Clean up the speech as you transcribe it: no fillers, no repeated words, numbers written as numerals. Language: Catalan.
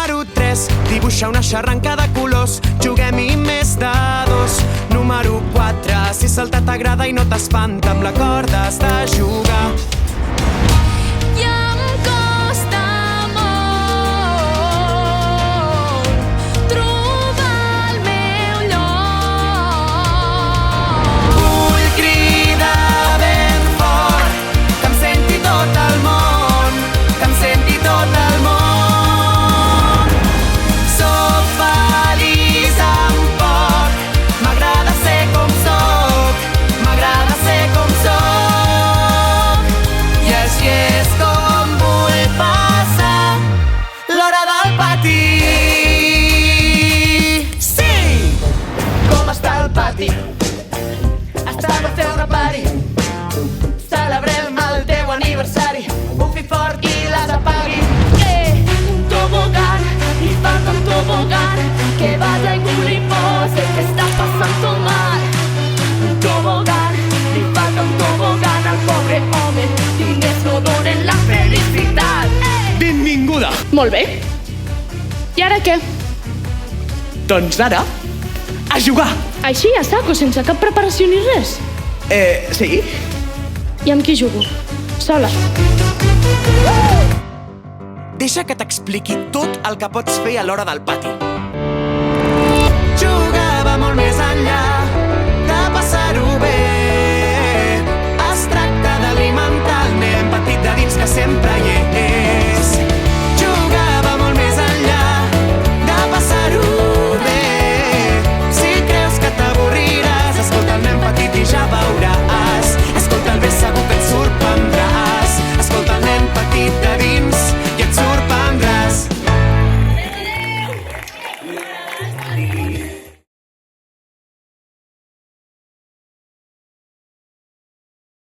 Número 3, dibuixa una xarranca de colors, juguem-hi més de 2. Número 4, si saltar t'agrada i no t'espanta, amb la corda has de jugar. I em costa molt trobar el meu lloc. Vull cridar ben fort, que em senti tot el món, que em senti tot el món. Soc feliç amb poc, m'agrada ser com soc, m'agrada ser com soc. I així és com vull passar l'hora del pati. Sí! Com està el pati? Està per fer una party. Celebrem el teu aniversari. Bufi fort i les apagui. Un tobogán, y falta un tobogán, que vaya en Gulipo, sé que está pasando mal. Un tobogán, y falta un tobogán al pobre home, diners no donen la felicitat. Benvinguda! Molt bé. I ara què? Doncs ara, a jugar! Així a saco, sense cap preparació ni res? Sí? I amb qui jugo? Sola. Deixa que t'expliqui tot el que pots fer a l'hora del pati. Jugava molt més enllà de passar-ho bé. Es tracta d'alimentar el nen petit de dins que sempre hi